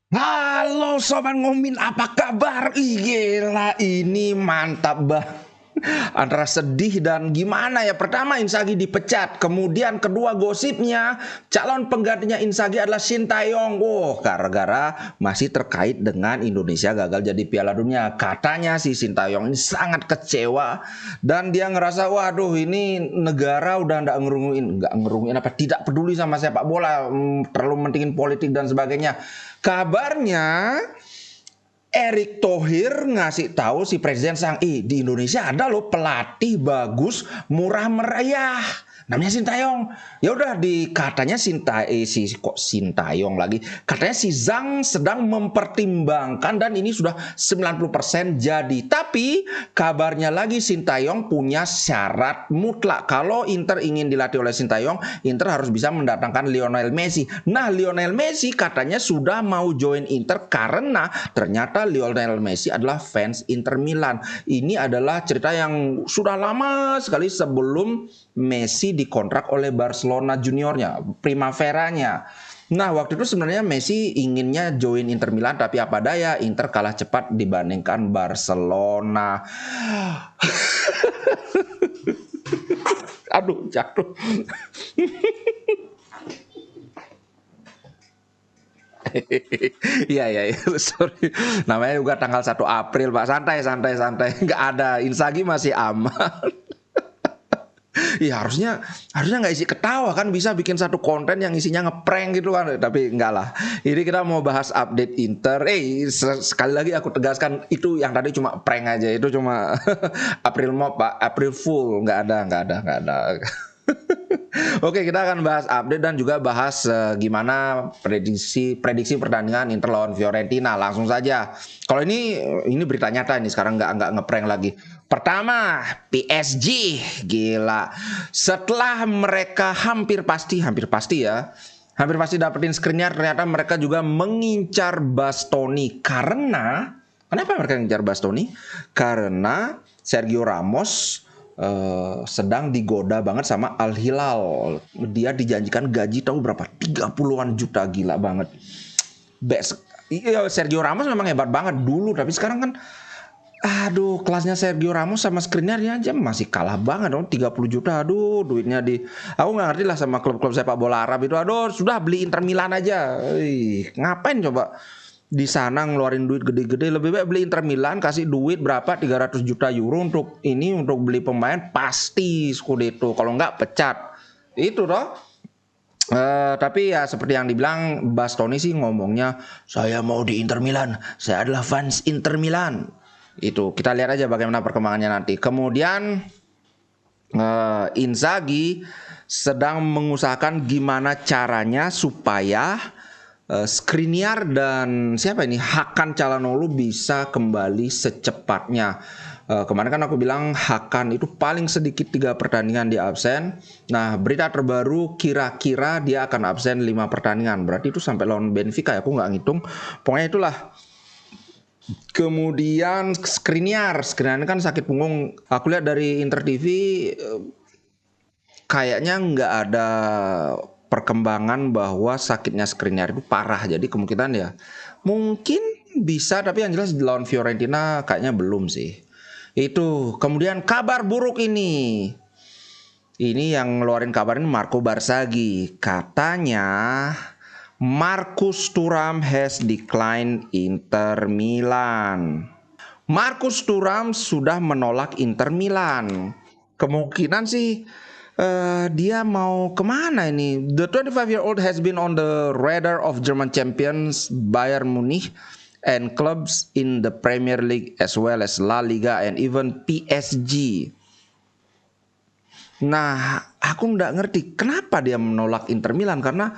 Halo Sobat Ngomin, apa kabar? Ih, gila, ini mantap banget. Antara sedih dan gimana ya. Pertama Inzaghi dipecat, kemudian kedua gosipnya calon penggantinya Inzaghi adalah Sintayong. Oh, gara-gara masih terkait dengan Indonesia gagal jadi Piala Dunia. Katanya si Sintayong ini sangat kecewa dan dia ngerasa waduh ini negara udah nggak ngerungin apa tidak peduli sama sepak bola, terlalu mentingin politik dan sebagainya. Kabarnya Erick Thohir ngasih tahu si Presiden Sang di Indonesia ada loh pelatih bagus murah meriah namanya Sintayong. Ya udah katanya Sintayong lagi. Katanya si Zhang sedang mempertimbangkan dan ini sudah 90% jadi. Tapi kabarnya lagi Sintayong punya syarat mutlak. Kalau Inter ingin dilatih oleh Sintayong, Inter harus bisa mendatangkan Lionel Messi. Nah, Lionel Messi katanya sudah mau join Inter karena ternyata Lionel Messi adalah fans Inter Milan. Ini adalah cerita yang sudah lama sekali sebelum Messi dikontrak oleh Barcelona juniornya, Primaveranya. Nah, waktu itu sebenarnya Messi inginnya join Inter Milan, tapi apa daya Inter kalah cepat dibandingkan Barcelona. Aduh, jatuh. Iya, iya, iya, sorry. Namanya juga tanggal 1 April, Pak. Santai, santai, santai. Nggak ada. Inzaghi masih aman. Iya, harusnya nggak isi ketawa kan, bisa bikin satu konten yang isinya ngeprank gitu kan, tapi enggak lah. Ini kita mau bahas update Inter. Sekali lagi aku tegaskan itu yang tadi cuma prank aja, itu cuma April Mop Pak, April Fool, nggak ada. Oke, kita akan bahas update dan juga bahas gimana prediksi pertandingan Inter lawan Fiorentina. Langsung saja. Kalau ini berita nyata nih, sekarang nggak ngeprank lagi. Pertama, PSG gila. Setelah mereka hampir pasti ya, hampir pasti dapetin Skriniar, ternyata mereka juga mengincar Bastoni. Kenapa mereka mengincar Bastoni? Karena Sergio Ramos sedang digoda banget sama Al Hilal. Dia dijanjikan gaji tahu berapa? 30-an juta, gila banget. Iya, Sergio Ramos memang hebat banget dulu, tapi sekarang kan aduh, kelasnya Sergio Ramos sama Skriniar aja masih kalah banget dong. 30 juta, aduh, duitnya aku nggak ngerti lah sama klub-klub sepak bola Arab itu. Aduh, sudah beli Inter Milan aja. Ngapain coba di sana ngeluarin duit gede-gede, lebih baik beli Inter Milan, kasih duit berapa 300 juta euro untuk beli pemain, pasti Scudetto, kalau nggak pecat itu toh. Tapi ya seperti yang dibilang Bastoni sih ngomongnya, saya mau di Inter Milan, saya adalah fans Inter Milan. Itu kita lihat aja bagaimana perkembangannya nanti. Kemudian Inzaghi sedang mengusahakan gimana caranya supaya Skriniar dan siapa ini Hakan Calhanoglu bisa kembali secepatnya. Kemarin kan aku bilang Hakan itu paling sedikit 3 pertandingan dia absen. Nah, berita terbaru kira-kira dia akan absen 5 pertandingan. Berarti itu sampai lawan Benfica ya, aku nggak ngitung. Pokoknya itulah. Kemudian Skriniar kan sakit punggung. Aku lihat dari Inter TV kayaknya nggak ada perkembangan bahwa sakitnya Skriniar itu parah. Jadi kemungkinan ya mungkin bisa, tapi yang jelas lawan Fiorentina kayaknya belum sih. Itu. Kemudian kabar buruk ini. Ini yang ngeluarin kabar ini Marco Barzaghi. Katanya Marcus Thuram has declined Inter Milan. Marcus Thuram sudah menolak Inter Milan. Kemungkinan sih dia mau kemana ini? The 25-year-old has been on the radar of German champions Bayern Munich and clubs in the Premier League as well as La Liga and even PSG. Nah, aku nggak ngerti kenapa dia menolak Inter Milan, karena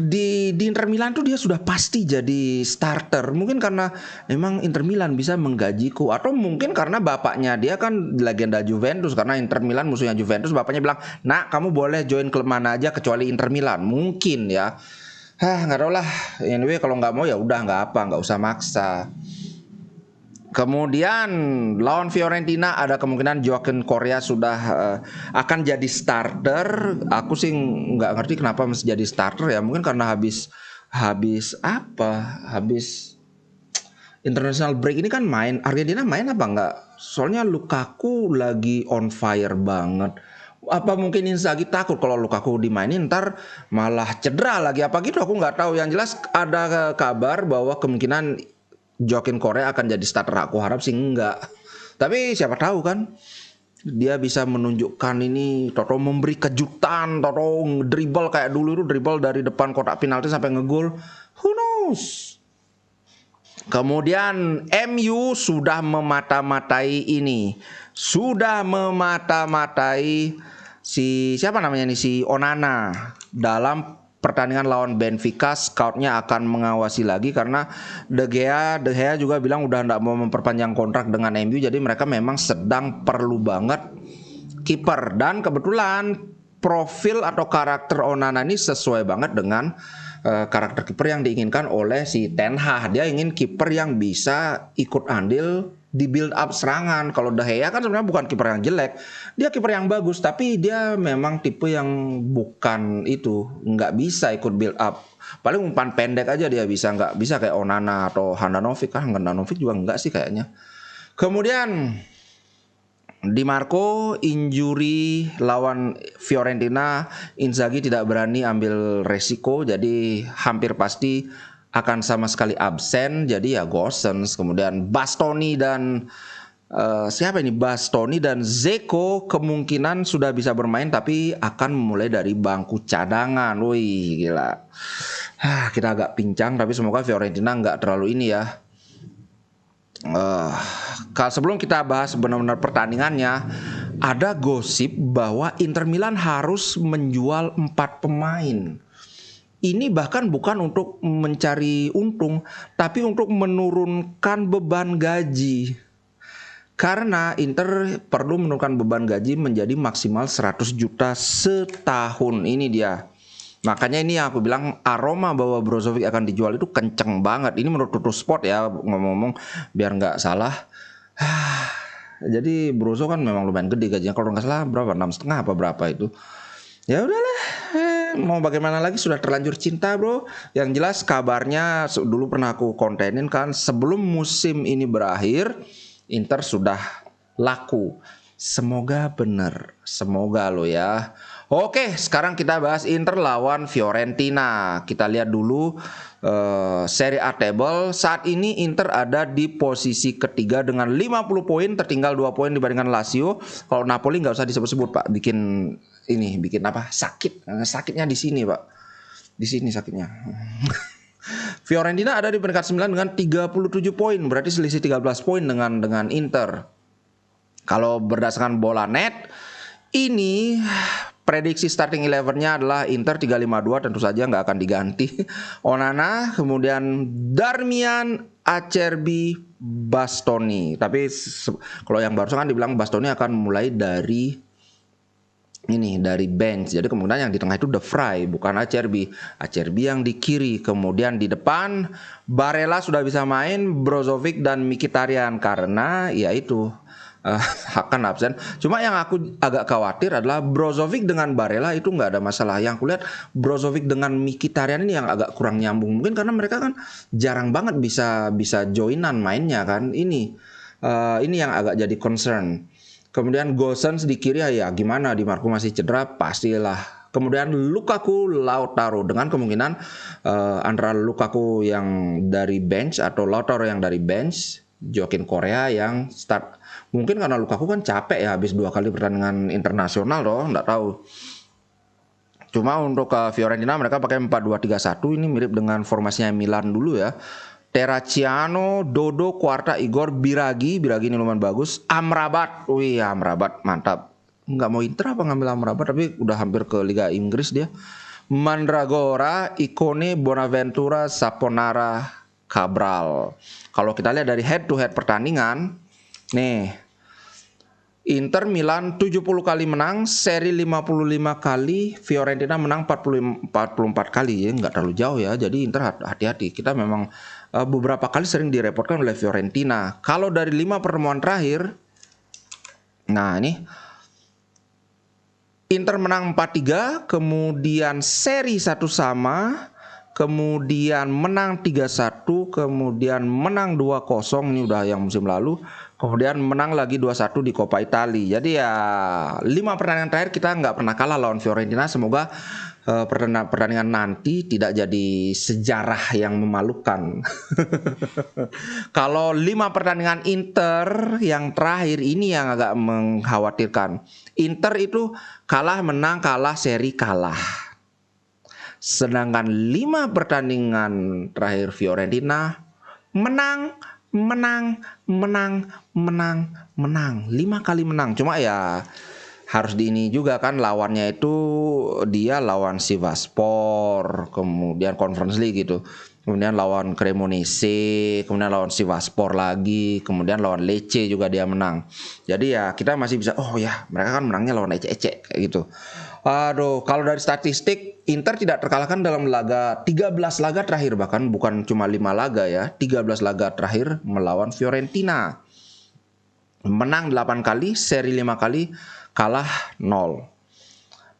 di Inter Milan tuh dia sudah pasti jadi starter. Mungkin karena memang Inter Milan bisa menggajiku, atau mungkin karena bapaknya dia kan legenda Juventus, karena Inter Milan musuhnya Juventus. Bapaknya bilang, "Nak, kamu boleh join klub mana aja kecuali Inter Milan." Mungkin ya. Nggak tahu lah. Anyway, kalau nggak mau ya udah, nggak usah maksa. Kemudian lawan Fiorentina ada kemungkinan Joaquin Correa sudah akan jadi starter. Aku sih nggak ngerti kenapa masih jadi starter ya. Mungkin karena habis habis apa? Habis international break ini kan main, Argentina main apa enggak? Soalnya Lukaku lagi on fire banget. Apa mungkin Inzaghi takut kalau Lukaku dimainin ntar malah cedera lagi apa gitu, aku nggak tahu. Yang jelas ada kabar bahwa kemungkinan Joaquin Correa akan jadi starter. Aku harap sih enggak. Tapi siapa tahu kan, dia bisa menunjukkan ini, Toto memberi kejutan, Toto dribble kayak dulu itu, dribble dari depan kotak penalti sampai ngegol. Who knows? Kemudian MU sudah memata-matai ini. Sudah memata-matai si siapa namanya nih, si Onana dalam pertandingan lawan Benfica. Scoutnya akan mengawasi lagi karena De Gea juga bilang udah nggak mau memperpanjang kontrak dengan MU. Jadi mereka memang sedang perlu banget kiper, dan kebetulan profil atau karakter Onana ini sesuai banget dengan karakter kiper yang diinginkan oleh si Ten Hag. Dia ingin kiper yang bisa ikut andil di build up serangan. Kalau De Gea kan sebenarnya bukan kiper yang jelek, dia kiper yang bagus, tapi dia memang tipe yang bukan itu, nggak bisa ikut build up. Paling umpan pendek aja dia bisa, nggak bisa kayak Onana atau Handanovic. Handanovic juga nggak sih kayaknya. Kemudian Di Marco injury lawan Fiorentina, Inzaghi tidak berani ambil resiko, jadi hampir pasti akan sama sekali absen. Jadi ya Gosens, kemudian Bastoni dan siapa ini, Bastoni dan Zeko kemungkinan sudah bisa bermain, tapi akan memulai dari bangku cadangan. Wih gila, kita agak pincang, tapi semoga Fiorentina nggak terlalu ini ya. Sebelum kita bahas benar-benar pertandingannya, ada gosip bahwa Inter Milan harus menjual 4 pemain. Ini bahkan bukan untuk mencari untung, tapi untuk menurunkan beban gaji. Karena Inter perlu menurunkan beban gaji menjadi maksimal 100 juta setahun. Ini dia. Makanya ini yang aku bilang, aroma bahwa Brozovic akan dijual itu kenceng banget. Ini menurut Tutu Sport ya, ngomong-ngomong biar nggak salah. Jadi Brozo kan memang lumayan gede gajinya, kalau nggak salah berapa, 6,5 apa berapa itu. Ya udahlah, mau bagaimana lagi, sudah terlanjur cinta bro. Yang jelas kabarnya dulu pernah aku kontenin kan, sebelum musim ini berakhir Inter sudah laku. Semoga bener, semoga lo ya. Oke, sekarang kita bahas Inter lawan Fiorentina. Kita lihat dulu Serie A table. Saat ini Inter ada di posisi ketiga dengan 50 poin, tertinggal 2 poin dibandingkan Lazio. Kalau Napoli nggak usah disebut-sebut Pak, bikin apa? Sakitnya di sini Pak. Di sini sakitnya. Fiorentina ada di peringkat 9 dengan 37 poin, berarti selisih 13 poin dengan Inter. Kalau berdasarkan bola net, ini prediksi starting 11-nya adalah Inter 352, tentu saja nggak akan diganti. Onana, kemudian Darmian, Acerbi, Bastoni. Tapi kalau yang barusan kan dibilang Bastoni akan mulai dari bench. Jadi kemungkinan yang di tengah itu De Vrij, bukan Acerbi. Acerbi yang di kiri. Kemudian di depan Barella sudah bisa main, Brozovic dan Mkhitaryan karena yaitu akan absen. Cuma yang aku agak khawatir adalah Brozovic dengan Barella itu nggak ada masalah. Yang aku lihat Brozovic dengan Mkhitaryan ini yang agak kurang nyambung. Mungkin karena mereka kan jarang banget bisa joinan mainnya kan. Ini yang agak jadi concern. Kemudian Gosens di kiri ya gimana, Di Marco masih cedera pastilah. Kemudian Lukaku, Lautaro, dengan kemungkinan antara Lukaku yang dari bench atau Lautaro yang dari bench, Joaquin Correa yang start. Mungkin karena Lukaku kan capek ya habis 2 kali pertandingan internasional loh, nggak tahu. Cuma untuk Fiorentina mereka pakai 4-2-3-1, ini mirip dengan formasinya Milan dulu ya. Terracciano, Dodo, Quarta, Igor, Biragi ini lumayan bagus. Amrabat, wih Amrabat mantap. Nggak mau Inter apa ngambil Amrabat, tapi udah hampir ke Liga Inggris dia. Mandragora, Icone, Bonaventura, Saponara, Cabral. Kalau kita lihat dari head to head pertandingan, nih Inter Milan 70 kali menang, seri 55 kali, Fiorentina menang 44 kali ya, nggak terlalu jauh ya. Jadi Inter hati-hati, kita memang beberapa kali sering direpotkan oleh Fiorentina. Kalau dari 5 pertemuan terakhir, nah ini Inter menang 4-3, kemudian seri 1 sama, kemudian menang 3-1, kemudian menang 2-0, ini udah yang musim lalu, kemudian menang lagi 2-1 di Coppa Italia. Jadi ya 5 pertandingan terakhir kita nggak pernah kalah lawan Fiorentina. Semoga pertandingan nanti tidak jadi sejarah yang memalukan. Kalau 5 pertandingan Inter yang terakhir ini yang agak mengkhawatirkan. Inter itu kalah menang kalah seri kalah. Sedangkan 5 pertandingan terakhir Fiorentina menang, menang, menang, menang, menang. 5 kali menang. Cuma ya harus di ini juga kan, lawannya itu dia lawan Sivasspor, kemudian Conference League gitu. Kemudian lawan Cremonese, kemudian lawan Sivasspor lagi, kemudian lawan Lecce juga dia menang. Jadi ya kita masih bisa, oh ya mereka kan menangnya lawan Ecce-Ecce kayak gitu. Aduh, kalau dari statistik Inter tidak terkalahkan dalam 13 laga terakhir, bahkan bukan cuma 5 laga ya, 13 laga terakhir melawan Fiorentina. Menang 8 kali, seri 5 kali, kalah 0.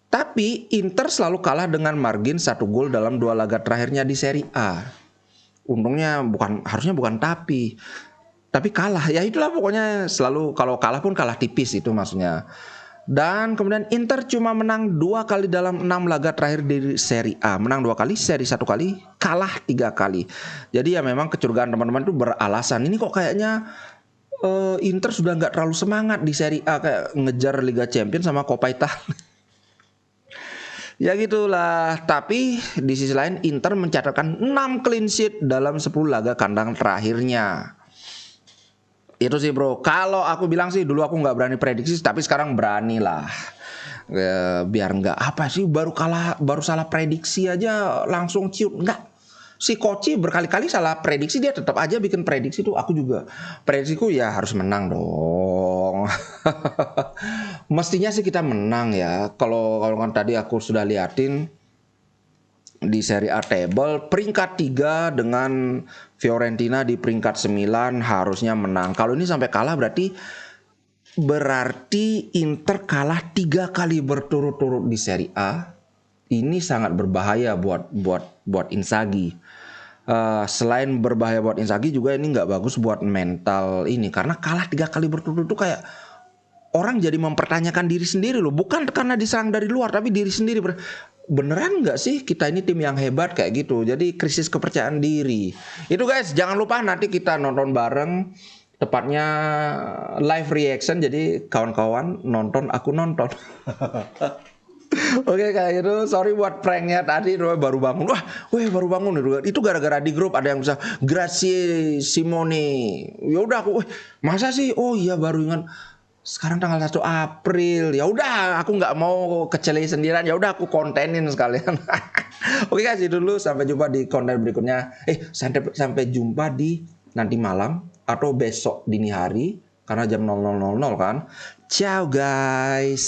Tapi Inter selalu kalah dengan margin 1 gol dalam 2 laga terakhirnya di Serie A. Untungnya harusnya bukan tapi kalah. Ya itulah pokoknya, selalu kalau kalah pun kalah tipis itu maksudnya. Dan kemudian Inter cuma menang 2 kali dalam 6 laga terakhir di Serie A. Menang 2 kali, seri 1 kali, kalah 3 kali. Jadi ya memang kecurigaan teman-teman itu beralasan. Ini kok kayaknya Inter sudah nggak terlalu semangat di Serie A, kayak ngejar Liga Champions sama Coppa Italia. Ya gitulah. Tapi di sisi lain Inter mencatatkan 6 clean sheet dalam 10 laga kandang terakhirnya. Itu sih bro. Kalau aku bilang sih, dulu aku nggak berani prediksi, tapi sekarang berani lah. Biar nggak apa sih, baru salah prediksi aja langsung ciut. Nggak. Si Koci berkali-kali salah prediksi, dia tetap aja bikin prediksi tuh. Aku juga prediksiku ya harus menang dong. Mestinya sih kita menang ya. Kalau kan tadi aku sudah liatin di Serie A table, peringkat 3 dengan Fiorentina di peringkat 9 harusnya menang. Kalau ini sampai kalah berarti Inter kalah 3 kali berturut-turut di Serie A. Ini sangat berbahaya buat Inzaghi. Selain berbahaya buat Inzaghi juga ini nggak bagus buat mental ini, karena kalah 3 kali berturut-turut itu kayak orang jadi mempertanyakan diri sendiri loh. Bukan karena diserang dari luar, tapi diri sendiri. Beneran nggak sih kita ini tim yang hebat kayak gitu? Jadi krisis kepercayaan diri. Itu guys, jangan lupa nanti kita nonton bareng. Tepatnya live reaction. Jadi kawan-kawan nonton, aku nonton. Oke kayak gitu. Sorry buat pranknya tadi, baru bangun. Baru bangun. Itu gara-gara di grup ada yang bisa Grazie Simone. Ya udah aku, masa sih? Oh iya baru ingat. Sekarang tanggal 1 April. Ya udah, aku nggak mau kecele sendirian. Ya udah aku kontenin sekalian. Oke guys, itu dulu. Sampai jumpa di konten berikutnya. Sampai jumpa di nanti malam atau besok dini hari, karena jam 00.00 kan. Ciao guys.